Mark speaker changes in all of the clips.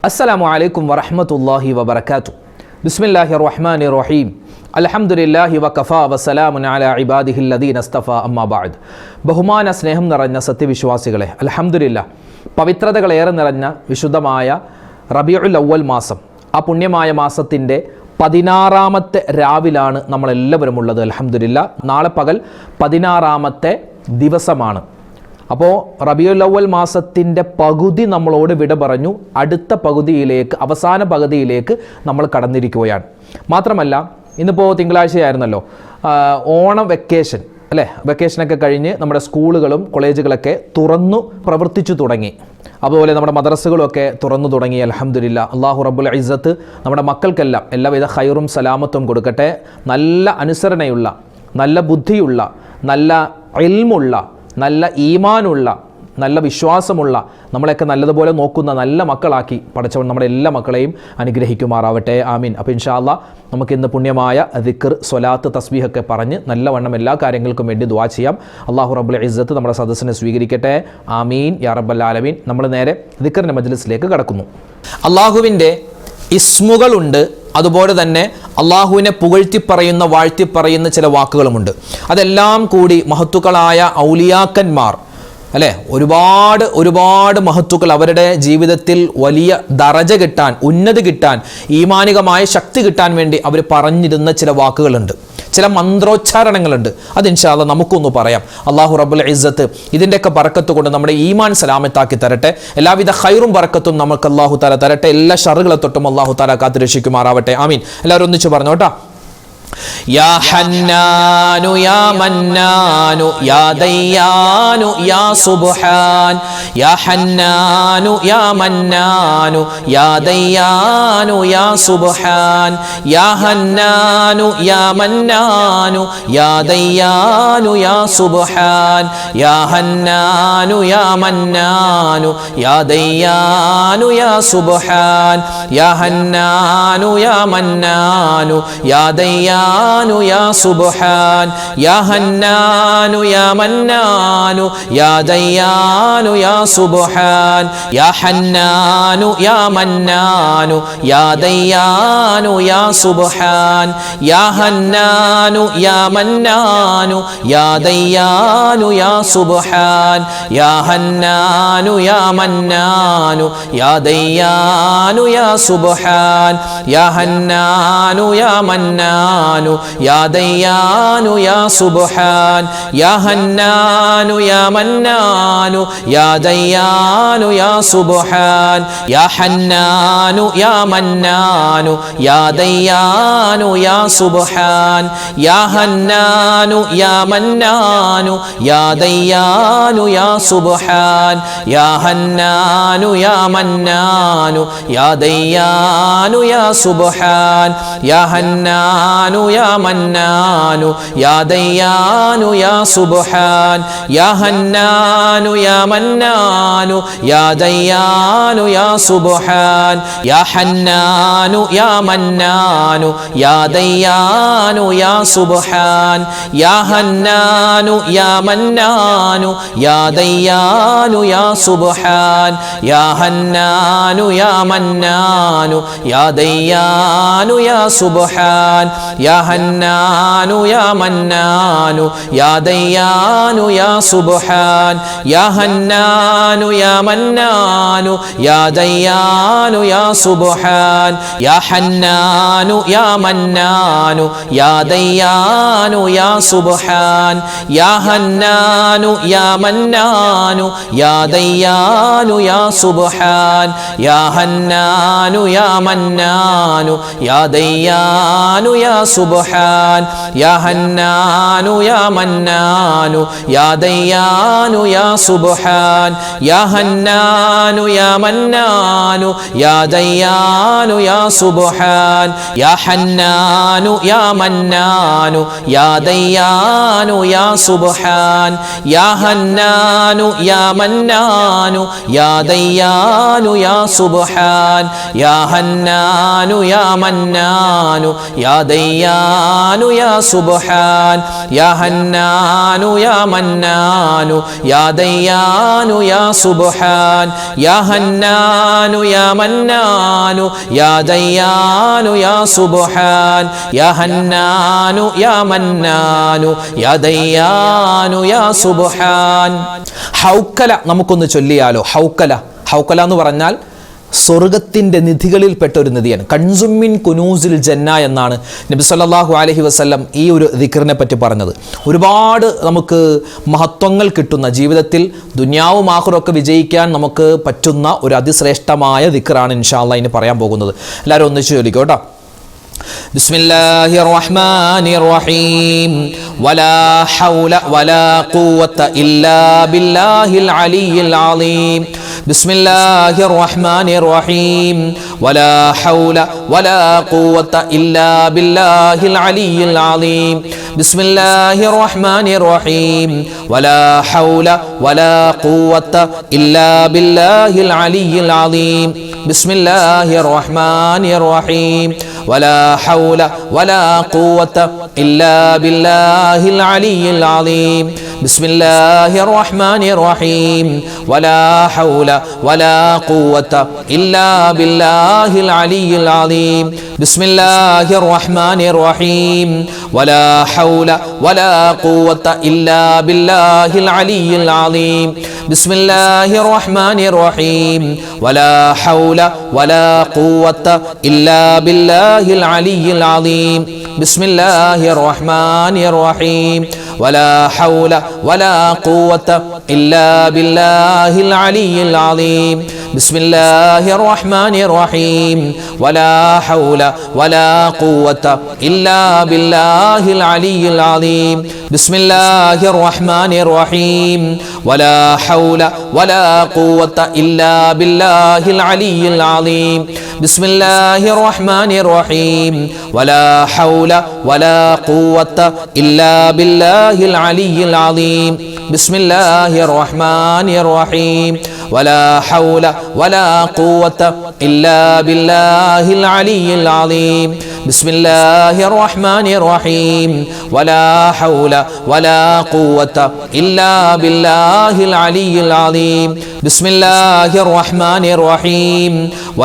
Speaker 1: അസ്സലാമു അലൈക്കും വറഹ്മത്തുള്ളാഹി വബറകാതുഹു. ബിസ്മില്ലാഹിർ റഹ്മാനിർ റഹീം. അൽഹംദുലില്ലാഹി വകഫാ വസലാമുൻ അലാ ഇബാദിഹില്ലദീന ഇസ്തഫാ അമ്മാ ബഅദ്. ബഹുമാന സ്നേഹം നിറഞ്ഞ സത്യവിശ്വാസികളെ, അൽഹംദുലില്ലാഹ്, പവിത്രതകളേറെ നിറഞ്ഞ വിശുദ്ധമായ റബീഉൽ അവ്വൽ മാസം, ആ പുണ്യമായ മാസത്തിൻ്റെ 16-ാമത്തെ രാവിലാണ് നമ്മളെല്ലാവരും ഉള്ളത്. അൽഹംദുലില്ലാഹ്, നാളെ പകൽ 16-ാമത്തെ ദിവസമാണ്. അപ്പോൾ റബീഉൽ അവ്വൽ മാസത്തിൻ്റെ പകുതി നമ്മളോട് വിട പറഞ്ഞു. അടുത്ത പകുതിയിലേക്ക്, അവസാന പകുതിയിലേക്ക് നമ്മൾ കടന്നിരിക്കുകയാണ്. മാത്രമല്ല, ഇന്നിപ്പോൾ തിങ്കളാഴ്ചയായിരുന്നല്ലോ, ഓണം വെക്കേഷൻ അല്ലേ? വെക്കേഷനൊക്കെ കഴിഞ്ഞ് നമ്മുടെ സ്കൂളുകളും കോളേജുകളൊക്കെ തുറന്നു പ്രവർത്തിച്ചു തുടങ്ങി. അതുപോലെ നമ്മുടെ മദ്രസകളൊക്കെ തുറന്നു തുടങ്ങി. അൽഹംദുലില്ലാഹ്, അല്ലാഹു റബ്ബുൽ ഇസ്സത്ത് നമ്മുടെ മക്കൾക്കെല്ലാം എല്ലാവിധ ഖൈറും സലാമത്തും കൊടുക്കട്ടെ. നല്ല അനുസരണയുള്ള, നല്ല ബുദ്ധിയുള്ള, നല്ല ഇൽമുള്ള, നല്ല ഈമാനുള്ള, നല്ല വിശ്വാസമുള്ള, നമ്മളെയൊക്കെ നല്ലതുപോലെ നോക്കുന്ന നല്ല മക്കളാക്കി പടച്ചവൻ നമ്മുടെ എല്ലാ മക്കളെയും അനുഗ്രഹിക്കുമാറാവട്ടെ. ആമീൻ. അപ്പോൾ ഇൻഷാ അല്ലാഹ് നമുക്കിന്ന് പുണ്യമായ ദിക്ർ, സ്വലാത്ത്, തസ്ബീഹൊക്കെ പറഞ്ഞ് നല്ലവണ്ണം എല്ലാ കാര്യങ്ങൾക്കും വേണ്ടി ദുആ ചെയ്യാം. അല്ലാഹു റബ്ബുൽ ഇസ്സത്ത് നമ്മുടെ സദസ്സിനെ സ്വീകരിക്കട്ടെ. ആമീൻ യാ റബ്ബൽ ആലമീൻ. നമ്മൾ നേരെ ദിക്റിൻ്റെ മജ്ലിസിലേക്ക് കടക്കുന്നു. അള്ളാഹുവിൻ്റെ ഇസ്മുകളുണ്ട്, അതുപോലെ തന്നെ അള്ളാഹുവിനെ പുകഴ്ത്തിപ്പറയുന്ന, വാഴ്ത്തിപ്പറയുന്ന ചില വാക്കുകളുമുണ്ട്. അതെല്ലാം കൂടി മഹത്തുക്കളായ ഔലിയാക്കന്മാർ അല്ലേ, ഒരുപാട് മഹത്തുക്കൾ അവരുടെ ജീവിതത്തിൽ വലിയ ദറജ കിട്ടാൻ, ഉന്നതി കിട്ടാൻ, ഈമാനികമായ ശക്തി കിട്ടാൻ വേണ്ടി അവർ പറഞ്ഞിരുന്ന ചില വാക്കുകളുണ്ട്, ചില മന്ത്രോച്ചാരണങ്ങളുണ്ട്. അത് ഇൻഷാ അല്ലാഹ് നമുക്കൊന്ന് പറയാം. അല്ലാഹു റബ്ബുൽ ഇസ്സത്ത് ഇതിൻ്റെയൊക്കെ ബറക്കത്ത് കൊണ്ട് നമ്മുടെ ഈമാൻ സലാമത്താക്കി തരട്ടെ. എല്ലാവിധ ഖൈറും ബറക്കത്തും നമുക്ക് അല്ലാഹു തആല തരട്ടെ. എല്ലാ ഷറുകളെ തൊട്ടും അല്ലാഹു തആല കാത്തു രക്ഷിക്കുമാറാവട്ടെ. ആമീൻ. എല്ലാവരും ഒന്നിച്ച് പറഞ്ഞോട്ടാ. യാ ഹന്നാനു യാ മന്നാനു യാ ദയ്യാനു യാ സുബ്ഹാൻ. യാ ഹന്നാനു യാ മന്നാനു യാ ദയ്യാനു യാ സുബ്ഹാൻ. യാ ഹന്നാനു യാ മന്നാനു യാ ദയ്യാനു യാ സുബ്ഹാൻ. യാ ഹന്നാനു യാ മന്നാനു യാ ദയ്യാനു യാ സുബ്ഹാൻ. യാ ഹന്നാനു യാ മന്നാനു യാ ദയ്യാനു യാ സുബ്ഹാൻ. യാ ഹന്നാനു യാ മന്നാനു യാ ദയ്യാനു യാ സുബ്ഹാൻ. യാ ഹന്നാനു യാ മന്നാനു യാ ദയ്യാനു യാ സുബ്ഹാൻ. യാ ഹന്നാനു യാ മന്നാനു യാ ദയ്യാനു യാ സുബ്ഹാൻ. യാ ഹന്നാനു യാ മന്നാനു യാ ദയ്യാനു യാ സുബ്ഹാൻ. യാ ഹന്നാനു യാ മന്നാനു യാ ദയ്യാനു യാ സുബ്ഹാൻ. യാ ഹന്നാനു യാ മന്നാനു യാ ദയ്യാനു യാ സുബ്ഹാൻ. യാ ഹന്നാനു യാ മന്നാനു യാ ദയ്യാനു യാ സുബ്ഹാൻ. യാ ഹന്നാനു യാ മന്നാനു യാ ദയ്യാനു യാ സുബ്ഹാൻ. യാ ഹന്നാനു യാ മന്നാനു യാ ദയ്യാനു യാ സുബ്ഹാൻ. യാ ഹന്നാനു യാ മന്നാനു യാ ദയ്യാനു യാ സുബ്ഹാൻ. യാ ഹന്നാനു യാ മന്നാനു യാ ദയ്യാനു യാ സുബ്ഹാൻ. യാ ഹന്നാനു യാ മന്നാനു യാ ദയ്യാനു യാ സുബ്ഹാൻ. യാ ഹന്നാനു യാ മന്നാനു യാ ദയ്യാനു യാ സുബ്ഹാൻ. യാ ഹന്നാനു യാ മന്നാനു യാ ദയ്യാനു യാ സുബ്ഹാൻ. യാ ഹന്നാനു യാ മന്നാനു യാ ദയ്യാനു യാ സുബ്ഹാൻ. യാ ഹന്നാനു യാ മന്നാനു യാ ദയ്യാനു യാ സുബ്ഹാൻ. യാ ഹന്നാനു യാ മന്നാനു യാ ദയ്യാനു യാ സുബ്ഹാൻ. യാ ഹന്നാനു യാ മന്നാനു യാ ദയ്യാനു യാ സുബ്ഹാൻ. യാ ഹന്നാനു യാ മന്നാനു യാ ദയ്യാനു യാ സുബ്ഹാൻ. യാ ഹന്നാനു യാ മന്നാനു യാ ദയ്യാനു യാ സുബ്ഹാൻ. യാ ഹന്നാനു യാ മന്നാനു യാ ദയ്യാനു യാ സുബ്ഹാൻ. യാ ഹന്നാനു യാ മന്നാനു യാ ദയ്യാനു യാ സുബ്ഹാൻ. യാ ഹന്നാനു യാ മന്നാനു യാ ദയ്യാനു യാ സുബ്ഹാൻ. യാ ഹന്നാനു യാ മന്നാനു യാ ദയ്യാനു ദയ്യാനു യാ സുബ്ഹാൻ യാ ഹന്നാനു യാ മന്നാനു യാ ദയ്യാനു യാ സുബ്ഹാൻ യാ ഹന്നാനു യാ മന്നാനു യാ ദയ്യാനു യാ സുബ്ഹാൻ യാ ഹന്നാനു യാ മന്നാനു യാ ദയ്യാനു യാ സുബ്ഹാൻ. ഹൗക്കല നമുക്കൊന്ന് ചൊല്ലിയാലോ? ഹൗക്കല എന്ന് പറഞ്ഞാൽ സ്വർഗത്തിൻ്റെ നിധികളിൽപ്പെട്ട ഒരു നിധിയാണ്. കൺസുമിൻ കുനൂസിൽ ജന്ന എന്നാണ് നബി സല്ലല്ലാഹു അലൈഹി വസല്ലം ഈ ഒരു ദിക്റിനെ പറ്റി പറഞ്ഞത്. ഒരുപാട് നമുക്ക് മഹത്വങ്ങൾ കിട്ടുന്ന, ജീവിതത്തിൽ ദുനിയാവും ആഖിറവും വിജയിക്കാൻ നമുക്ക് പറ്റുന്ന ഒരു അതിശ്രേഷ്ഠമായ ദിക്റാണ് ഇൻഷാ അല്ലാഹ് ഇനി പറയാൻ പോകുന്നത്. എല്ലാവരും ഒന്നിച്ച് ചൊല്ലിക്കോ കേട്ടോ. ബിസ്മില്ലാഹിർ റഹ്മാനിർ റഹീം വലാ ഹൗല വലാ ഖുവത ഇല്ലാ ബില്ലാഹിൽ അലിയിൽ അലീം. ബിസ്മില്ലാഹിർ റഹ്മാനിർ റഹീം വലാ ഹൗല വലാ ഖുവത ഇല്ലാ ബില്ലാഹിൽ അലിയിൽ അലീം. ബിസ്മില്ലാഹിർ റഹ്മാനിർ റഹീം വലാ ഹൗല വലാ ഖുവത ഇല്ലാ ബില്ലാഹിൽ അലിയിൽ അലീം. ബിസ്മില്ലാഹിർ റഹ്മാനിർ റഹീം വലാ ഹൗല വലാ ഖുവത ഇല്ലാ ബില്ലാഹിൽ അലിയിൽ അലീം. ബിസ്മില്ലാഹിർ റഹ്മാനിർ റഹീം വലാ ഹൗല വലാ ഖുവത ഇല്ലാ ബില്ലാഹിൽ അലിയിൽ അലീം. ബിസ്മില്ലാഹിർ റഹ്മാനിർ റഹീം വലാ ഹൗല വലാ ഖുവത ഇല്ലാ ബില്ലാഹിൽ അലിയിൽ അലീം. ബിസ്മില്ലാഹിർ റഹ്മാനിർ റഹീം വലാ ഹൗല വലാ ഖുവത ഇല്ലാ ബില്ലാഹിൽ അലിയിൽ അലീം. ബിസ്മില്ലാഹിർ റഹ്മാനിർ റഹീം വലാ ഹൗല വലാ ഖുവത ഇല്ലാ ബില്ലാഹിൽ അലിയിൽ അലീം. ബിസ്മില്ലാഹിർ റഹ്മാനിർ റഹീം വലാ ഹൗല വലാ ഖുവത ഇല്ലാ ബില്ലാഹിൽ അലിയിൽ അലീം. ബിസ്മില്ലാഹിർ റഹ്മാനിർ റഹീം വലാ ഹൗല വലാ ഖുവത ഇല്ലാ ബില്ലാഹിൽ അലിയിൽ അലീം. ബിസ്മില്ലാഹിർ റഹ്മാനിർ റഹീം വലാ ഹൗല വലാ ഖുവത ഇല്ലാ ബില്ലാഹിൽ അലിയിൽ അലീം. ബിസ്മില്ലാഹിർ റഹ്മാനിർ റഹീം വലാ ഹൗല വലാ ഖുവത ഇല്ലാ ബില്ലാഹിൽ അലിയിൽ അലീം. ബിസ്മില്ലാഹിർ റഹ്മാനിർ റഹീം വലാ ഹൗല വലാ ഖുവത ഇല്ലാ ബില്ലാഹിൽ അലിയിൽ അലീം. ബിസ്മില്ലാഹിർ റഹ്മാനിർ റഹീം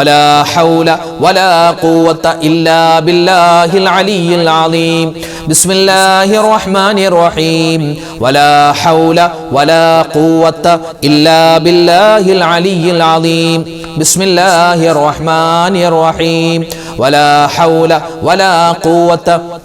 Speaker 1: വലാ ഹൗല വലാ ഖുവത ഇല്ലാ ബില്ലാഹിൽ അലിയിൽ അലീം. ബിസ്മില്ലാഹിർ റഹ്മാനിർ റഹീം വലാ ഹൗല വലാ ഖുവത ഇല്ലാ ബില്ലാഹിൽ അലിയിൽ അലീം. ബിസ്മില്ലാഹിർ റഹ്മാനിർ റഹീം വലാ ഹൗല വലാ ഖുവത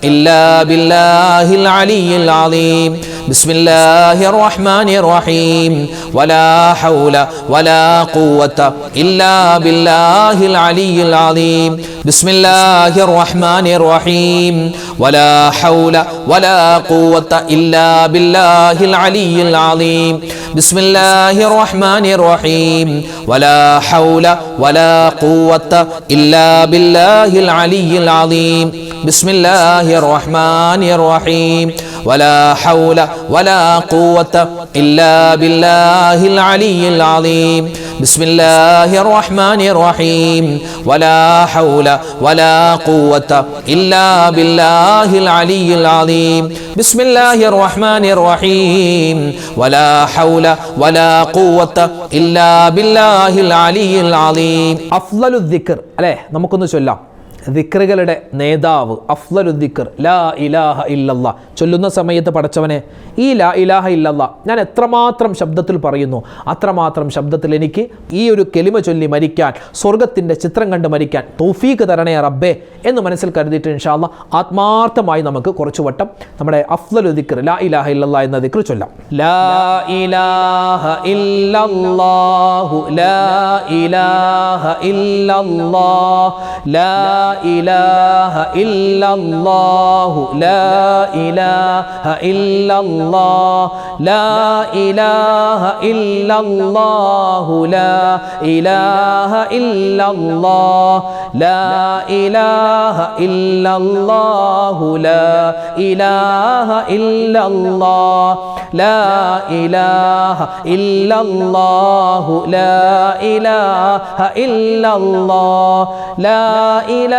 Speaker 1: ഇല്ലാ ബില്ലാഹിൽ അലിയിൽ അലീം. ബിസ്മില്ലാഹിർ റഹ്മാനിർ റഹീം വലാ ഹൗല വലാ ഖുവത ഇല്ലാ ബില്ലാഹിൽ അലിയിൽ അലീം. ബിസ്മില്ലാഹിർ റഹ്മാനിർ റഹീം വലാ ഹൗല വലാ ഖുവത ഇല്ലാ ബില്ലാഹിൽ അലിയിൽ അലീം. ബിസ്മില്ലാഹിർ റഹ്മാനിർ റഹീം വലാ ഹൗല വലാ ഖുവത ഇല്ലാ ബില്ലാഹിൽ അലിയിൽ അലീം. ബിസ്മില്ലാഹിർ റഹ്മാനിർ റഹീം വലാ ഹൗല വലാ ഖുവത ഇല്ലാ ബില്ലാഹിൽ അലിയിൽ അലീം. ബിസ്മില്ലാഹിർ റഹ്മാനിർ റഹീം വലാ ഹൗല വലാ ഖുവത ഇല്ലാ ബില്ലാഹിൽ അലിയിൽ അലീം. ബിസ്മില്ലാഹിർ റഹ്മാനിർ റഹീം വലാ ഹൗല വലാ ഖുവത ഇല്ലാ ബില്ലാഹിൽ അലിയിൽ അലീം. അഫ്ളലു ദിക്ർ അല്ലേ, നമുക്കൊന്ന് ചൊല്ലാം. ദിക്റുകളുടെ നേതാവ് അഫ്ളലു ദിക്ർ ലാ ഇലാഹ ഇല്ലല്ലാഹ്. ചൊല്ലുന്ന സമയത്ത് പടച്ചവനെ, ഈ ലാ ഇലാഹ ഇല്ലല്ലാഹ് ഞാൻ എത്രമാത്രം ശബ്ദത്തിൽ പറയുന്നു അത്രമാത്രം ശബ്ദത്തിൽ എനിക്ക് ഈ ഒരു കെലിമ ചൊല്ലി മരിക്കാൻ, സ്വർഗത്തിൻ്റെ ചിത്രം കണ്ട് മരിക്കാൻ തൗഫീഖ് തരണേ റബ്ബേ എന്ന് മനസ്സിൽ കരുതിയിട്ട് ഇൻഷാ അല്ലാഹ് ആത്മാർത്ഥമായി നമുക്ക് കുറച്ചു വട്ടം നമ്മുടെ അഫ്ളലു ദിക്ർ ലാ ഇലാഹ ഇല്ലല്ലാഹ് എന്ന ദിക്ർ ചൊല്ലാം. ലാ ഇലാഹ ഇല്ലല്ലാഹു ലാ ഇലാഹ ഇല്ലല്ലാഹ് ലാ ഇലാഹ ഇല്ലല്ലാഹു ലാ ഇലാഹ ഇല്ലല്ലാഹ് ലാ ഇലാഹ ഇല്ലല്ലാഹു ലാ ഇലാഹ ഇല്ലല്ലാഹ് ലാ ഇലാഹ ഇല്ലല്ലാഹു ലാ ഇലാഹ ഇല്ലല്ലാഹ് ലാ ഇലാഹ ഇല്ലല്ലാഹു ലാ ഇലാഹ ഇല്ലല്ലാഹ് ലാ ഇലാഹ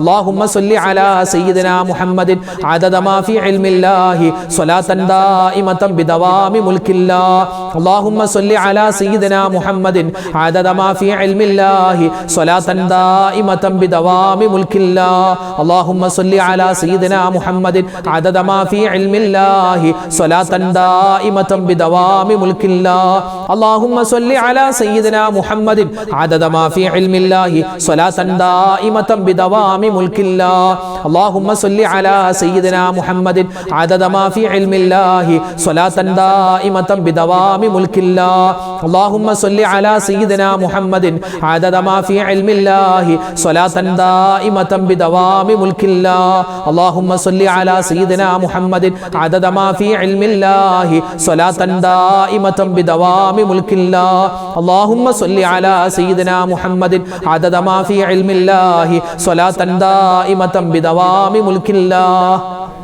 Speaker 1: اللهم صل على سيدنا محمد عدد ما في علم الله صلاة دائمة بدوام ملك الله اللهم صل على سيدنا محمد عدد ما في علم الله صلاة دائمة بدوام ملك الله اللهم صل على سيدنا محمد عدد ما في علم الله صلاة دائمة بدوام ملك الله اللهم صل على سيدنا محمد عدد ما في علم الله صلاة دائمة بدوام ملك الله اللهم صل على سيدنا محمد عدد ما في علم الله صلاة دائمة بدوام ملك الله اللهم صل على سيدنا محمد عدد ما في علم الله صلاة دائمة بدوام ملك الله اللهم صل على سيدنا محمد عدد ما في علم الله صلاة دائمة بدوام ملك الله اللهم صل على سيدنا محمد عدد ما في علم الله صلاة دائمة بدوام ملك الله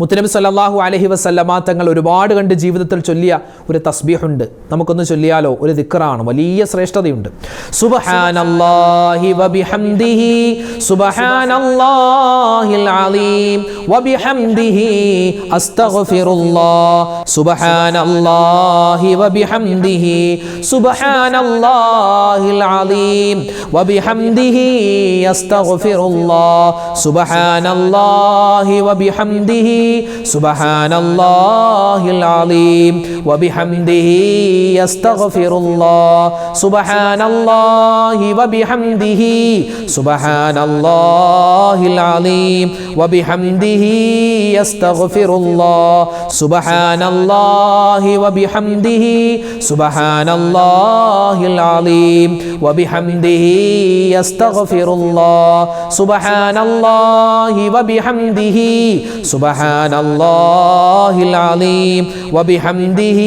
Speaker 1: മുത്തനബി സല്ലല്ലാഹു അലൈഹി വസല്ലമ തങ്ങൾ ഒരുപാട് കണ്ട് ജീവിതത്തിൽ ചൊല്ലിയ ഒരു തസ്ബീഹുണ്ട്. നമുക്കൊന്ന് ചൊല്ലിയാലോ? ഒരു ദിക്റാണ്, വലിയ ശ്രേഷ്ഠതയുണ്ട്. സുബ്ഹാനല്ലാഹി വബിഹംദിഹി സുബ്ഹാനല്ലാഹിൽ അലീം വബിഹംദിഹി അസ്തഗ്ഫിറുല്ലാഹ് സുബ്ഹാനല്ലാഹി വബിഹംദിഹി സുബ്ഹാനല്ലാഹിൽ അലീം വബിഹംദിഹി അസ്തഗ്ഫിറുല്ലാഹ് സുബ്ഹാനല്ലാഹി വബിഹംദിഹി سبحان الله العظيم وبحمده يستغفر الله سبحان الله وبحمده سبحان الله العظيم وبحمده يستغفر الله سبحان الله وبحمده سبحان الله العظيم وبحمده يستغفر الله سبحان الله وبحمده سبحان الله العظيم وبحمده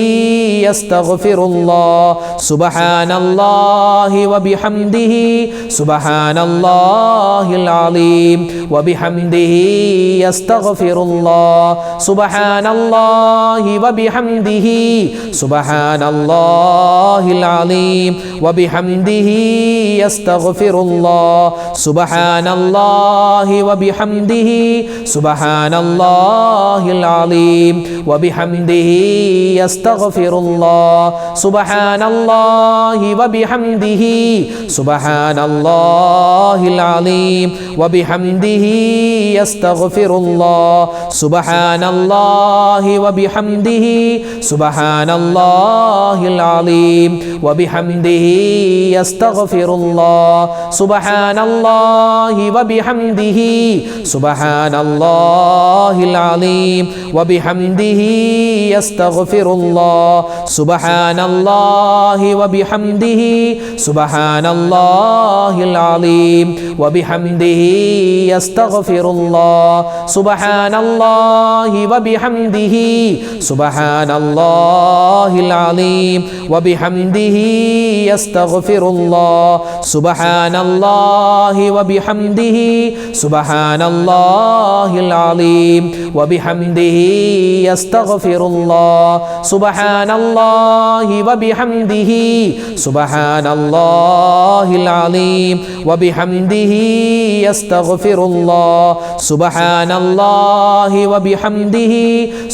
Speaker 1: يستغفر الله سبحان الله وبحمده سبحان الله العظيم وبحمده يستغفر الله سبحان الله وبحمده سبحان الله العظيم وبحمده يستغفر الله سبحان الله وبحمده سبحان الله العظيم وبحمده يستغفر الله سبحان الله وبحمده سبحان الله العظيم وبحمده يستغفر الله سبحان الله وبحمده سبحان الله العظيم وبحمده يستغفر الله سبحان الله وبحمده سبحان الله العظيم وبحمده يستغفر الله سبحان الله وبحمده سبحان الله العظيم وبحمده يستغفر الله سبحان الله وبحمده سبحان الله العظيم وبحمده يستغفر الله سبحان الله وبحمده سبحان الله العظيم وبحمده يستغفر الله سبحان الله وبحمده سبحان الله العظيم وبحمده يستغفر الله سبحان الله وبحمده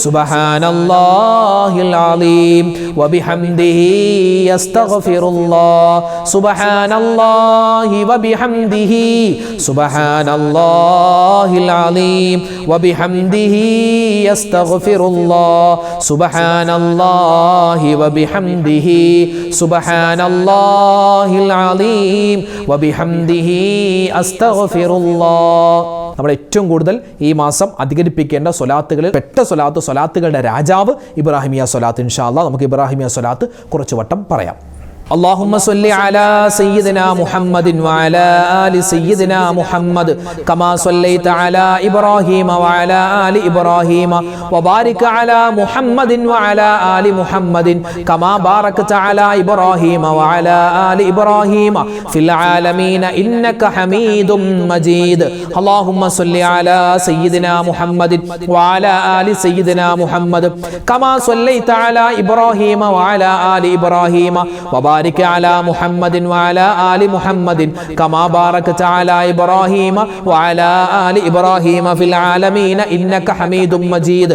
Speaker 1: سبحان الله العظيم وبحمده يستغفر الله سبحان الله وبحمده سبحان الله العظيم وبحمده يستغفر الله سبحان الله وبحمده سبحان الله العظيم وبحمده أستغفر الله. നമ്മൾ ഏറ്റവും കൂടുതൽ ഈ മാസം അധികരിപ്പിക്കേണ്ട സ്വലാത്തുകളിൽ പെട്ട സ്വലാത്തുകളുടെ രാജാവ് ഇബ്രാഹിമിയ സ്വലാത്ത്. ഇൻഷാ അല്ലാഹ് നമുക്ക് ഇബ്രാഹിമിയ സ്വലാത്ത് കുറച്ച് വട്ടം പറയാം. اللهم صل على سيدنا محمد وعلى آل سيدنا محمد كما صليت على إبراهيم وعلى آل إبراهيم وبارك على محمد وعلى آل محمد كما باركت على إبراهيم وعلى آل إبراهيم في العالمين إنك حميد مجيد. اللهم صل على سيدنا محمد وعلى آل سيدنا محمد كما صليت على إبراهيم وعلى آل إبراهيم وبارك وبارك على محمد وعلى آل محمد كما باركت على إبراهيم وعلى آل إبراهيم في العالمين إنك حميد مجيد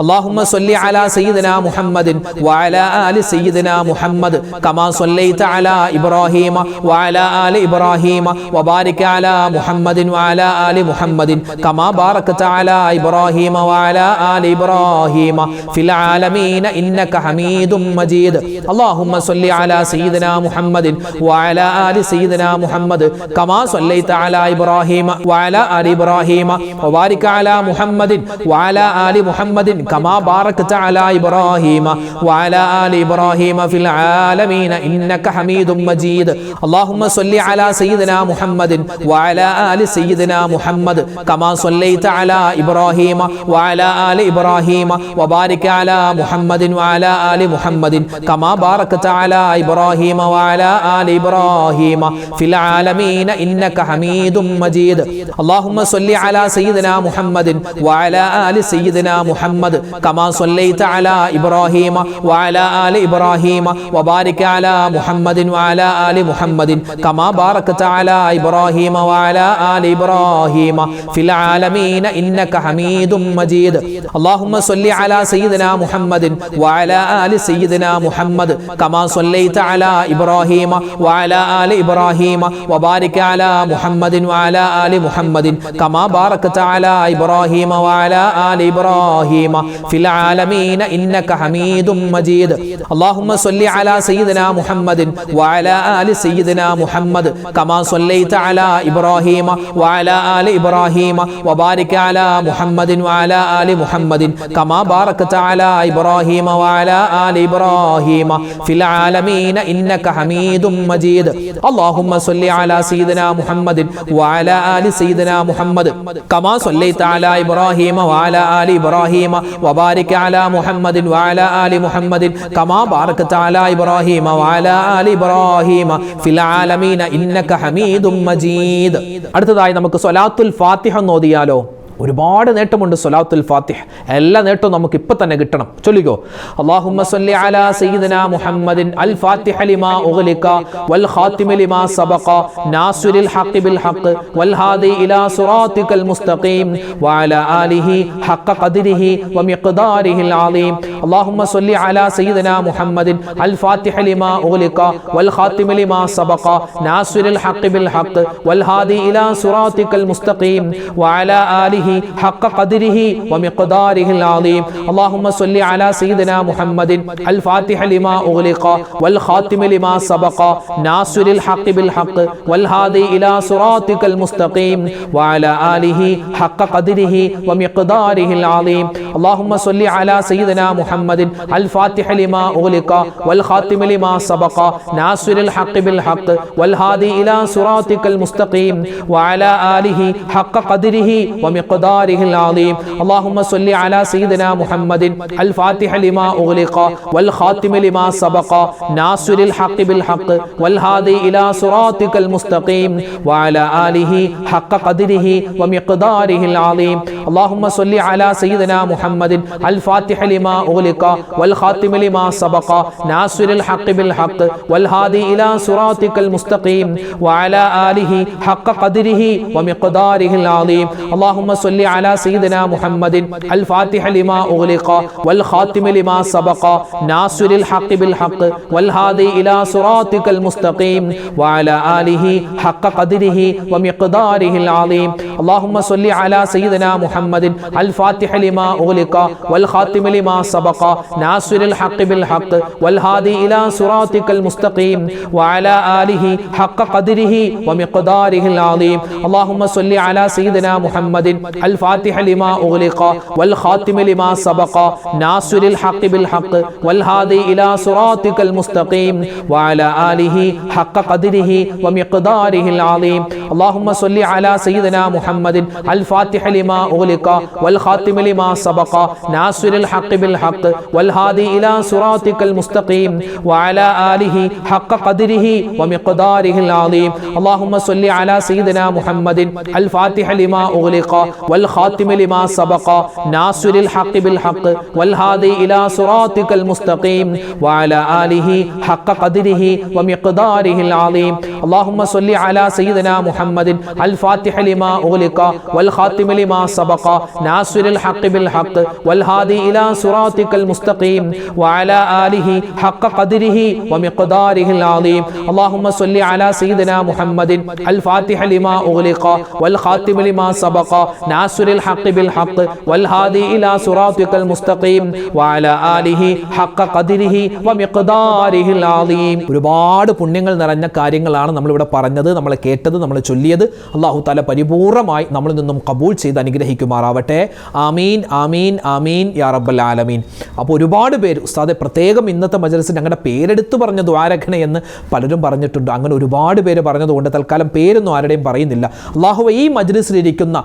Speaker 1: اللهم صل على سيدنا محمد وعلى آل سيدنا محمد كما صليت على إبراهيم وعلى آل إبراهيم وبارك على محمد وعلى آل محمد كما باركت على إبراهيم وعلى آل إبراهيم في العالمين إنك حميد مجيد اللهم صل على سيدنا محمد وعلى آل سيدنا محمد كما صليت على إبراهيم وعلى آل إبراهيم وبارك على محمد وعلى آل محمد كما باركت على إبراهيم وعلى آل إبراهيم في العالمين إنك حميد مجيد اللهم صل على سيدنا محمد وعلى آل سيدنا محمد كما صليت على إبراهيم وعلى آل إبراهيم وبارك على محمد وعلى آل محمد كما باركت على إبراهيم وعلى آل إبراهيم في العالمين إنك حميد مجيد اللهم صل على سيدنا محمد وعلى آل سيدنا محمد كما صليت على إبراهيم وعلى آل إبراهيم وبارك على محمد وعلى آل محمد كما باركت على إبراهيم وعلى آل إبراهيم في العالمين إنك حميد مجيد اللهم صل على سيدنا محمد وعلى آل سيدنا محمد كما صليت على إبراهيم وعلى آل إبراهيم وبارك على محمد وعلى آل محمد كما باركت على إبراهيم وعلى آل إبراهيم في العالمين إنك حميد مجيد اللهم صل على سيدنا محمد وعلى آل سيدنا محمد كما صليت على إبراهيم وعلى آل إبراهيم وبارك على محمد وعلى آل محمد كما باركت على إبراهيم وعلى آل إبراهيم في العالمين إنك حميد مجيد اللهم صل على سيدنا محمد وعلى آل سيدنا محمد كما صليت على إبراهيم وعلى آل إبراهيم وبارك على محمد وعلى آل محمد كما باركت على إبراهيم وعلى آل إبراهيم في العالمين إنك حميد مجيد അടുത്തതായി നമുക്ക് സ്വലാത്തുൽ ഫാത്തിഹ ഓതിയാലോ ഒരുപാട് നേട്ടമുണ്ട് സ്വലാത്തുൽ ഫാത്തിഹ എല്ലാ നേട്ടവും നമുക്ക് ഇപ്പോ തന്നെ കിട്ടണം ചൊല്ലിക്കോ അല്ലാഹുമ്മ സ്വല്ലി അലാ സയ്യിദിനാ മുഹമ്മദിൻ അൽ ഫാത്തിഹ ലിമാ ഉഗ്ലിക വൽ ഖാതിമ ലിമാ സബഖ നാസിറിൽ ഹഖ് ബിൽ ഹഖ് വൽ ഹാദി ഇലാ സിറാത്തിക്കൽ മുസ്തഖീം വഅലാ ആലിഹി ഹഖ ഖദ്രിഹി വമിഖ്ദാരിഹിൽ അളീം അല്ലാഹുമ്മ സ്വല്ലി അലാ സയ്യിദിനാ മുഹമ്മദിൻ അൽ ഫാത്തിഹ ലിമാ ഉഗ്ലിക വൽ ഖാതിമ ലിമാ സബഖ നാസിറിൽ ഹഖ് ബിൽ ഹഖ് വൽ ഹാദി ഇലാ സിറാത്തിക്കൽ മുസ്തഖീം വഅലാ ആലിഹി حق قدره ومقداره العظيم اللهم صل على سيدنا محمد الفاتح لما أغلق والخاتم لما سبق ناصر الحق بالحق والهادي إلى صراطك المستقيم وعلى آله حق قدره ومقداره العظيم اللهم صل على سيدنا محمد الفاتح لما أغلق والخاتم لما سبق ناصر الحق بالحق والهادي إلى صراطك المستقيم وعلى آله حق قدره ومقداره العظيم اللهم صل على سيدنا محمد الفاتح لما أغلق والخاتم لما سبق ناصر الحق بالحق والهادي إلى صراطك المستقيم وعلى آله حق قدره ومقداره العظيم اللهم صل على سيدنا محمد الفاتح لما أغلق والخاتم لما سبق ناصر الحق بالحق والهادي إلى صراطك المستقيم وعلى آله حق قدره ومقداره العظيم اللهم صل على سيدنا محمد الفاتح لما أغلق والخاتم لما سبق ناصر الحق بالحق والهادي إلى صراطك المستقيم وعلى آله حق قدره ومقداره العظيم اللهم صل على سيدنا محمد الفاتح لما أغلق والخاتم لما سبق ناصر الحق بالحق والهادي إلى صراطك المستقيم وعلى آله حق قدره ومقداره العظيم اللهم صل على سيدنا محمد الفاتح لما أغلق والخاتم لما سبق ناصر الحق بالحق والهادي إلى صراطك المستقيم وعلى آله حق قدره ومقداره العظيم اللهم صل على سيدنا محمد الفاتح لما أغلق والخاتم لما سبق ناصر الحق بالحق والهادي إلى صراطك المستقيم وعلى آله حق قدره ومقداره العظيم اللهم صل على سيدنا محمد الفاتح لما أغلق والخاتم لما سبق ناصر الحق بالحق والهادي إلى صراطك المستقيم وعلى آله حق قدره ومقداره العظيم. اللهم صل على سيدنا محمد الفاتح لما أغلق والخاتم لما سبق ناصر الحق بالحق والهادي إلى صراطك المستقيم وعلى آله حق قدره ومقداره العظيم. اللهم صل على سيدنا محمد الفاتح لما أغلق والخاتم لما سبق ناصر الحق بالحق والهادي إلى صراطك المستقيم وعلى آله حق قدره ومقداره العظيم. ഒരുപാട് പുണ്യങ്ങൾ നിറഞ്ഞ കാര്യങ്ങളാണ് നമ്മളിവിടെ പറഞ്ഞത്, നമ്മൾ കേട്ടത്, നമ്മൾ ചൊല്ലിയത്. അല്ലാഹു തആല പരിപൂർണമായി നമ്മളിൽ നിന്നും കബൂൽ ചെയ്ത് അനുഗ്രഹിക്കുമാറാവട്ടെ. ആമീൻ ആമീൻ ആമീൻ യാ റബ്ബൽ ആലമീൻ. അപ്പോൾ ഒരുപാട് പേര് ഉസ്താദെ പ്രത്യേകം ഇന്നത്തെ മജ്‌ലിസിൽ ഞങ്ങളുടെ പേരെടുത്ത് പറഞ്ഞ ദ്വാരഖണ എന്ന് പലരും പറഞ്ഞിട്ടുണ്ട്. അങ്ങനെ ഒരുപാട് പേര് പറഞ്ഞതുകൊണ്ട് തൽക്കാലം പേരൊന്നും ആരുടെയും പറയുന്നില്ല. അല്ലാഹുവേ ഈ മജ്‌ലിസിലിരിക്കുന്ന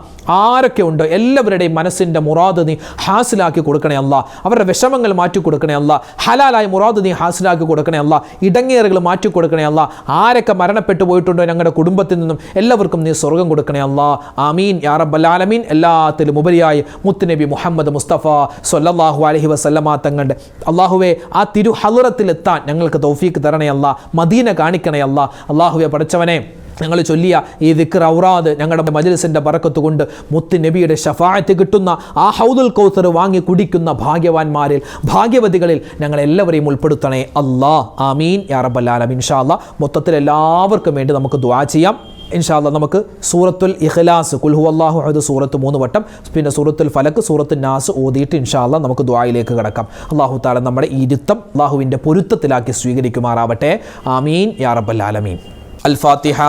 Speaker 1: ആരൊക്കെ ഉണ്ടോ എല്ലാവരുടെയും മനസ്സിൻ്റെ മുറാദ് നീ ഹാസിലാക്കി കൊടുക്കണേ അല്ലാ. അവരുടെ വിഷമങ്ങൾ മാറ്റി കൊടുക്കണേ അല്ലാ. ഹലാലായ മുറാദ് നീ ഹാസിലാക്കി കൊടുക്കണേ അല്ലാ. ഇടങ്ങേറുകൾ മാറ്റി കൊടുക്കണേ അല്ലാ. ആരൊക്കെ മരണപ്പെട്ടു പോയിട്ടുണ്ടോ ഞങ്ങളുടെ കുടുംബത്തിൽ നിന്നും എല്ലാവർക്കും നീ സ്വർഗം കൊടുക്കണേ അല്ലാ. ആമീൻ യാ റബ്ബൽ ആലമീൻ. എല്ലാത്തിലും ഉപരിയായി മുത്തുനബി മുഹമ്മദ് മുസ്തഫ സ്വല്ലല്ലാഹു അലൈഹി വസല്ലമ തങ്ങളുടെ അല്ലാഹുവേ ആ തിരു ഹളറത്തിലെത്താൻ ഞങ്ങൾക്ക് തൗഫീക്ക് തരണേ അല്ലാ. മദീന കാണിക്കണേ അല്ലാ. അല്ലാഹുവേ പടച്ചവനെ ഞങ്ങൾ ചൊല്ലിയ ഈ ദിക്ർ ഔറാദ് ഞങ്ങളുടെ മജ്‌ലിസിൻ്റെ ബറക്കത്ത് കൊണ്ട് മുത്ത് നബിയുടെ ശഫാഅത്ത് കിട്ടുന്ന ആ ഹൗദുൽ കൗസർ വാങ്ങി കുടിക്കുന്ന ഭാഗ്യവാന്മാരിൽ ഭാഗ്യവതികളിൽ ഞങ്ങളെല്ലാവരെയും ഉൾപ്പെടുത്തണേ അല്ലാ. ആമീൻ യാ റബ്ബൽ ആലമീൻ. ഇൻഷാ അല്ലാ മൊത്തത്തിൽ എല്ലാവർക്കും വേണ്ടി നമുക്ക് ദുആ ചെയ്യാം. ഇൻഷാ അല്ലാ നമുക്ക് സൂറത്തുൽ ഇഖ്ലാസ് ഖുൽ ഹുവല്ലാഹു അഹദ് സൂറത്ത് 3 വട്ടം, പിന്നെ സൂറത്തുൽ ഫലക്ക്, സൂറത്തുൽ നാസ് ഓതിയിട്ട് ഇൻഷാ അല്ലാ നമുക്ക് ദുആയിലേക്ക് കടക്കാം. അല്ലാഹു തആല നമ്മുടെ ഈ ഇരുത്തം അല്ലാഹുവിൻ്റെ പൊരുത്തത്തിലാക്കി സ്വീകരിക്കുമാറാവട്ടെ. ആമീൻ യാ റബ്ബൽ ആലമീൻ. الفاتحة.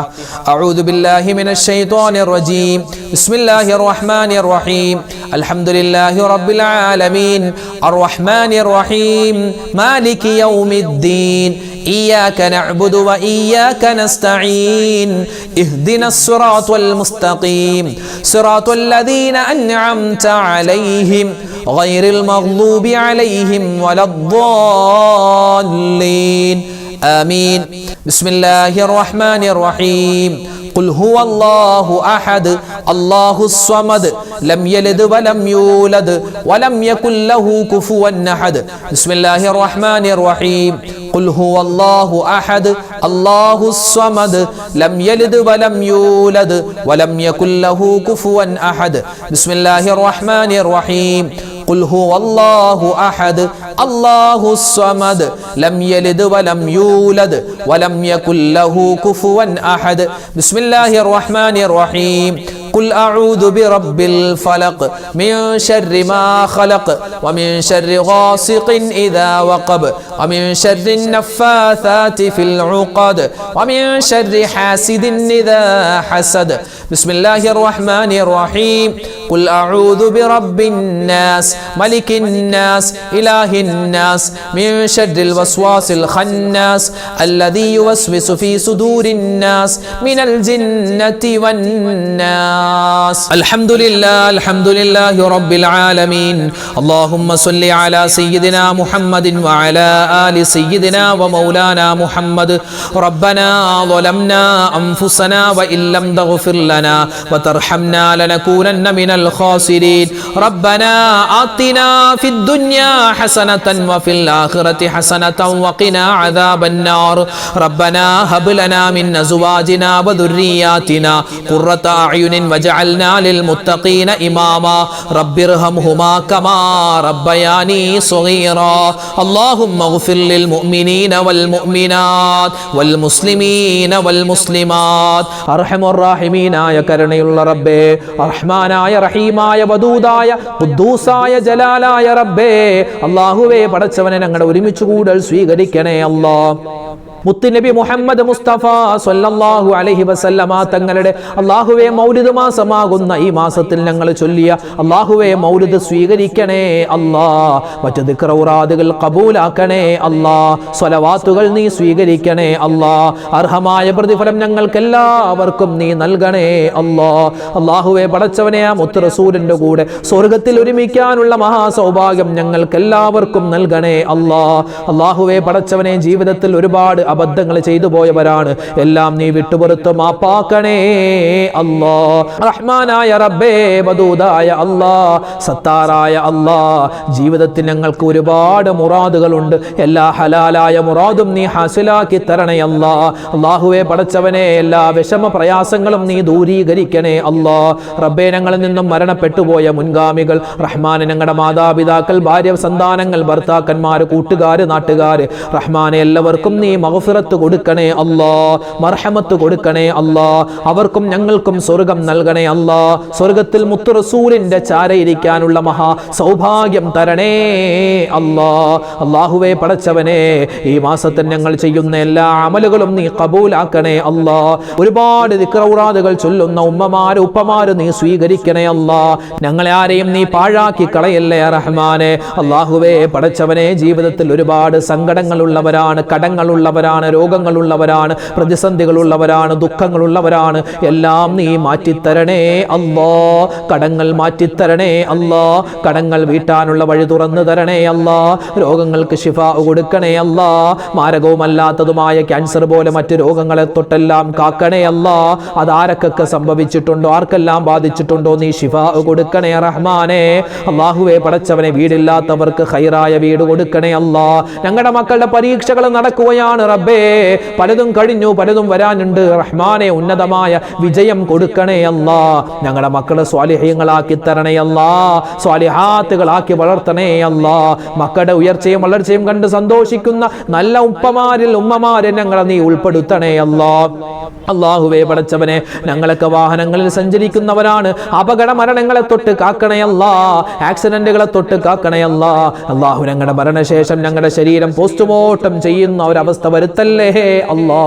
Speaker 1: أعوذ بالله من الشيطان الرجيم. بسم الله الرحمن الرحيم. الحمد لله رب العالمين الرحمن الرحيم مالك يوم الدين إياك نعبد وإياك نستعين اهدنا الصراط المستقيم صراط الذين أنعمت عليهم غير المغضوب عليهم ولا الضالين آمين. بسم الله الرحمن الرحيم. قل هو الله أحد الله الصمد لم يلد ولم يولد ولم يكن له كفوا أحد. بسم الله الرحمن الرحيم. قل هو الله أحد الله الصمد لم يلد ولم يولد ولم يكن له كفوا أحد. بسم الله الرحمن الرحيم. قل هو الله أحد الله الصمد لم يلد ولم يولد ولم يكن له كفوا أحد. بسم الله الرحمن الرحيم. قل أعوذ برب الفلق من شر ما خلق ومن شر غاسق إذا وقب ومن شر النفاثات في العقد ومن شر حاسد إذا حسد. بسم الله الرحمن الرحيم. قل أعوذ برب الناس ملك الناس إله الناس من شر الوسواس الخناس الذي يوسوس في صدور الناس من الجنة والناس. الحمد لله رب العالمين. اللهم صل على سيدنا محمد وعلى آل سيدنا ومولانا محمد. ربنا ظلمنا أنفسنا وإن لم تغفر لنا وترحمنا لنكونن من الخاسرين. ربنا آتنا في الدنيا حسنة وفي الآخرة حسنة وقنا عذاب النار. ربنا هب لنا من أزواجنا وذرياتنا قرة أعين واجعلنا للمتقين إماما. رب ارحمهما كما ربياني صغيرا. اللهم اغفر للمؤمنين والمؤمنات والمسلمين والمسلمات. أرحم الراحمين يا കരുണയുള്ള റബ്ബേ, റഹ്മാനായ റഹീമായ വദൂദായ ഖുദ്ദൂസായ ജലാലായ റബ്ബേ, അല്ലാഹുവേ പടച്ചവനെ ഞങ്ങളുടെ ഒരുമിച്ച് കൂടൽ സ്വീകരിക്കണേ അല്ലാഹ്. മുത്തുനബി മുഹമ്മദ് മുസ്തഫ സ്വല്ലല്ലാഹു അലൈഹി വസല്ലമ തങ്ങളുടെ അല്ലാഹുവേ മൗലിദ് മാസമാകുന്ന ഈ മാസത്തിൽ ഞങ്ങൾ ചൊല്ലിയ അല്ലാഹുവേ മൗലിദ് സ്വീകരിക്കണേ അല്ലാഹ്. മറ്റു ദിക്ർ ഔറാദുകൾ ഖബൂലാക്കണേ അല്ലാഹ്. സ്വലവാത്തുകൾ നീ സ്വീകരിക്കണേ അല്ലാഹ്. അർഹമായ പ്രതിഫലം ഞങ്ങൾക്ക് എല്ലാവർക്കും നീ നൽകണേ അല്ലാഹ്. അല്ലാഹുവേ പടച്ചവനെ ആ മുത്ത് റസൂലിന്റെ കൂടെ സ്വർഗ്ഗത്തിൽ ഒരുമിക്കാനുള്ള മഹാസൗഭാഗ്യം ഞങ്ങൾക്ക് എല്ലാവർക്കും നൽകണേ അല്ലാഹ്. അല്ലാഹുവേ പടച്ചവനെ ജീവിതത്തിൽ ഒരുപാട് അബദ്ധങ്ങൾ ചെയ്തു പോയവരാണ്. എല്ലാം നീ വിട്ടുപുറത്ത് മാപ്പാക്കണേ അല്ലാ. റഹ്മാനായ റബ്ബേ, വദൂദായ അല്ലാ, സത്താറായ അല്ലാ, ജീവിതത്തിൽ ഞങ്ങൾക്ക് ഒരുപാട് മുറാദുകളുണ്ട്. എല്ലാ ഹലാലായ മുറാദും നീ ഹാസിലാക്കി തരണേ അല്ലാ. അല്ലാഹുവേ പടച്ചവനെ, എല്ലാ വിഷമ പ്രയാസങ്ങളും നീ ദൂരീകരിക്കണേ അല്ലാ. റബ്ബേ, ഞങ്ങളിൽ നിന്നും മരണപ്പെട്ടു പോയ മുൻഗാമികൾ, റഹ്മാനെ, ഞങ്ങളുടെ മാതാപിതാക്കൾ, ഭാര്യ, സന്താനങ്ങൾ, ഭർത്താക്കന്മാർ, കൂട്ടുകാർ, നാട്ടുകാർ, റഹ്മാനെ, എല്ലാവർക്കും നീ മഗ്ഫിറത്ത് കൊടുക്കണേ അല്ലാ, മർഹമത്ത് കൊടുക്കണേ അല്ലാ. അവർക്കും ഞങ്ങൾക്കും സ്വർഗം നൽകണേ അല്ലാ. സ്വർഗത്തിൽ മുത്തു റസൂലിന്റെ ചാരയിരിക്കാനുള്ള മഹാ സൗഭാഗ്യം തരണേ അല്ലാ. അല്ലാഹുവേ പടച്ചവനെ, ഈ മാസത്തിൽ ഞങ്ങൾ ചെയ്യുന്ന എല്ലാ അമലുകളും നീ ഖബൂലാക്കണേ അല്ലാ. ഒരുപാട് ദിക്റൗറാദുകൾ ചൊല്ലുന്ന ഉമ്മമാര്, ഉപ്പമാര് നീ സ്വീകരിക്കണേ അല്ലാ. ഞങ്ങളെ ആരെയും നീ പാഴാക്കി കളയല്ലേ റഹ്മാനെ. അല്ലാഹുവേ പടച്ചവനെ, ജീവിതത്തിൽ ഒരുപാട് സങ്കടങ്ങളുള്ളവരാണ്, കടങ്ങളുള്ളവരാണ്, രോഗങ്ങളുള്ളവരാണ്, പ്രതിസന്ധികളുള്ളവരാണ്, ദുഃഖങ്ങളുള്ളവരാണ്. എല്ലാം നീ മാറ്റിത്തരണേ അല്ലാ. കടങ്ങൾ മാറ്റിത്തരണേ അല്ലാ. കടങ്ങൾ വീട്ടാനുള്ള വഴി തുറന്നു തരണേ അല്ലാ. രോഗങ്ങൾക്ക് ശിഫ കൊടുക്കണേ അല്ലാ. മാരകവുമല്ലാത്തതുമായ ക്യാൻസർ പോലെ മറ്റു രോഗങ്ങളെ തൊട്ടെല്ലാം കാക്കണേ അല്ലാ. അതാരൊക്കെ സംഭവിച്ചിട്ടുണ്ടോ, ആർക്കെല്ലാം ബാധിച്ചിട്ടുണ്ടോ, നീ ശിഫ കൊടുക്കണേ റഹ്മാനെ. അല്ലാഹുവേ പടച്ചവനെ, വീടില്ലാത്തവർക്ക് ഖൈറായ വീട് കൊടുക്കണേ അല്ലാ. ഞങ്ങളുടെ മക്കളുടെ പരീക്ഷകൾ നടക്കുകയാണ് റബ്ബേ. പലതും കഴിഞ്ഞു, പലതും വരാനുണ്ട് റഹ്മാനെ. ഉന്നതമായ വിജയം കൊടുക്കണേ അല്ലാ. ഞങ്ങളുടെ മക്കളെ സ്വാലിഹ്യങ്ങളാക്കി തരണേ അല്ലാ. സ്വാലിഹാത്തുകളാക്കി വളർത്തണേ അല്ലാ. മക്കളുടെ ഉയർച്ചയും വളർച്ചയും കണ്ട് സന്തോഷിക്കുന്ന നല്ല ഉപ്പമാരിൽ ഉമ്മമാരെ ഞങ്ങളെ നീ ഉൾപ്പെടുത്തണേ അല്ലാ. അല്ലാഹുവേ പടച്ചവനെ, ഞങ്ങളൊക്കെ വാഹനങ്ങളിൽ സഞ്ചരിക്കുന്നവരാണ്. അപകട മരണങ്ങളെ തൊട്ട് കാക്കണയല്ലാ. ആക്സിഡന്റുകളെ തൊട്ട് കാക്കണയല്ലാ. അല്ലാഹു, ഞങ്ങളുടെ മരണശേഷം ഞങ്ങളുടെ ശരീരം പോസ്റ്റ്മോർട്ടം ചെയ്യുന്ന ഒരവസ്ഥ വരുത്തല്ലേ അല്ലാ.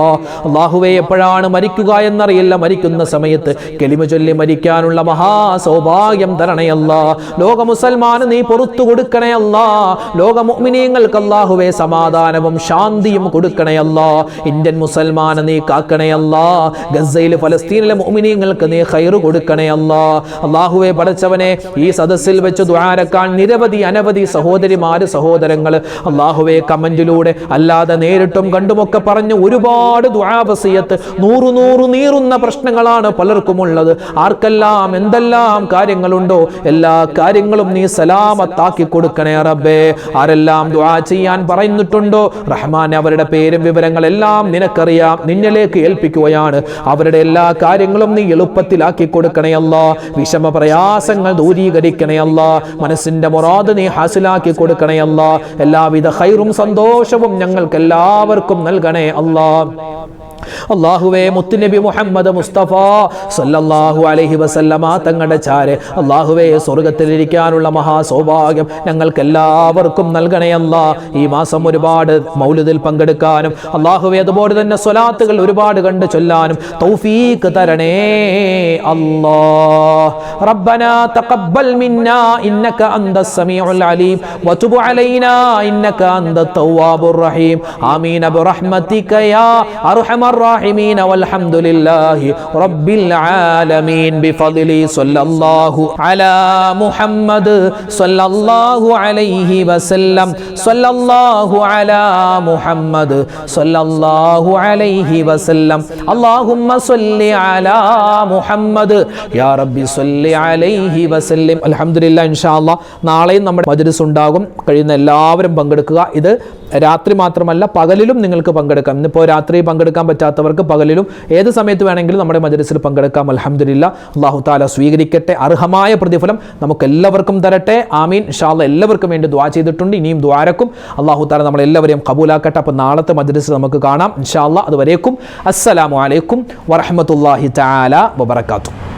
Speaker 1: അല്ലാഹുവേ, എപ്പോഴാണ് മരിക്കുക എന്നറിയില്ല. മരിക്കുന്ന സമയത്ത് കലിമ ചൊല്ലി മരിക്കാനുള്ള മഹാ സൗഭാഗ്യം തരണയല്ലാ. ലോക മുസൽമാന് നീ പുറത്തു കൊടുക്കണയല്ലാ. ലോക മുഅ്മിനീങ്ങൾക്ക് അല്ലാഹുവേ സമാധാനവും ശാന്തിയും കൊടുക്കണയല്ലാ. ഇന്ത്യൻ മുസൽമാന് നീ കാക്കണയല്ലാ. ഗസയിലെ ഫലസ്തീനിലെ മുഅ്മിനീങ്ങൾക്ക് നീ ഖൈർ കൊടുക്കണേ അല്ലാ. അല്ലാഹുവേ പടച്ചവനെ, ഈ സദസ്സിൽ വെച്ച് ദുആരക്കാൻ നിരവധി അനവധി സഹോദരിമാര്, സഹോദരങ്ങൾ അല്ലാഹുവേ കമന്റിലൂടെ അല്ലാതെ നേരിട്ടും കണ്ടുമൊക്കെ പറഞ്ഞു ഒരുപാട് ദുആ വസിയത്ത്, നൂറു നീറുന്ന പ്രശ്നങ്ങളാണ് പലർക്കും ഉള്ളത്. ആർക്കെല്ലാം എന്തെല്ലാം കാര്യങ്ങളുണ്ടോ എല്ലാ കാര്യങ്ങളും നീ സലാമത്താക്കി കൊടുക്കണേ റബ്ബേ. ആരെല്ലാം ദുആ ചെയ്യാൻ പറയുന്നിട്ടുണ്ടോ റഹ്മാൻ, അവരുടെ പേരും വിവരങ്ങളെല്ലാം നിനക്കറിയാം. നിന്നിലേക്ക് ഏൽപ്പിക്കുകയാണ്. അവരുടെ എല്ലാ കാര്യങ്ങളും നീ എളുപ്പത്തിലാക്കി കൊടുക്കണേ അല്ലാ. വിഷമ പ്രയാസങ്ങൾ ദൂരീകരിക്കണേ അല്ലാ. മനസ്സിന്റെ മുറാദ് നീ ഹാസിലാക്കി കൊടുക്കണേ അല്ലാ. എല്ലാവിധ ഖൈറും സന്തോഷവും ഞങ്ങൾക്ക് എല്ലാവർക്കും നൽകണേ അല്ലാ. അല്ലാഹുവേ, മുത്തുനബി മുഹമ്മദ് മുസ്തഫ സല്ലല്ലാഹു അലൈഹി വസല്ലമ തങ്ങളുടെ ചാരെ അല്ലാഹുവേ സ്വർഗ്ഗത്തിലിരിക്കാനുള്ള മഹാ സൗഭാഗ്യം ഞങ്ങൾക്ക് എല്ലാവർക്കും നൽകണേ അല്ലാ. ഈ മാസം ഒരുപാട് മൗലിദിൽ പങ്കെടുക്കാനും അല്ലാഹുവേ അതുപോലെ തന്നെ സ്വലാത്തുകൾ ഒരുപാട് കണ്ട് ചൊല്ലാനും തൗഫീഖ് തരണേ അല്ലാ. റബ്ബനാ തഖബ്ബൽ മിന്നാ ഇന്നക അന്തസ് സമീഉൽ അലീം വതുബ് അലൈനാ ഇന്നക അന്തത് തവ്വാബുർ റഹീം. ആമീൻ ബിറഹ്മതിക യാ അർഹമർ الراحمين والحمد لله رب العالمين بفضل صلى الله على محمد صلى الله عليه وسلم صلى الله على محمد صلى الله عليه وسلم اللهم صل على محمد يا ربي صل عليه وسلم. അൽഹംദുലില്ലാഹ്, ഇൻഷാ അല്ലാഹ് നാളെയും നമ്മുടെ മജ്‌ലിസ് ഉണ്ടാകും. കഴിയുന്ന എല്ലാവരും പങ്കെടുക്കുക. ഇത് രാത്രി മാത്രമല്ല പകലിലും നിങ്ങൾക്ക് പങ്കെടുക്കാം. ഇന്നിപ്പോൾ രാത്രി പങ്കെടുക്കാൻ പറ്റാത്തവർക്ക് പകലിലും ഏത് സമയത്ത് വേണമെങ്കിലും നമ്മുടെ മജ്‌ലിസിൽ പങ്കെടുക്കാം. അൽഹംദുലില്ലാഹ്, അല്ലാഹു തആല സ്വീകരിക്കട്ടെ. അർഹമായ പ്രതിഫലം നമുക്ക് എല്ലാവർക്കും തരട്ടെ. ആമീൻ. ഇൻഷാ അല്ലാഹ് എല്ലാവർക്കും വേണ്ടി ദുആ ചെയ്തിട്ടുണ്ട്. ഇനിയും ദുആരക്കും അല്ലാഹു തആല നമ്മളെല്ലാവരെയും കബൂലാക്കട്ടെ. അപ്പോൾ നാളത്തെ മജ്‌ലിസിൽ നമുക്ക് കാണാം ഇൻഷാ അല്ലാഹ്. അതുവരേക്കും അസ്സലാമു അലൈക്കും വറഹ്മത്തുള്ളാഹി തആല വബറകാതുഹു.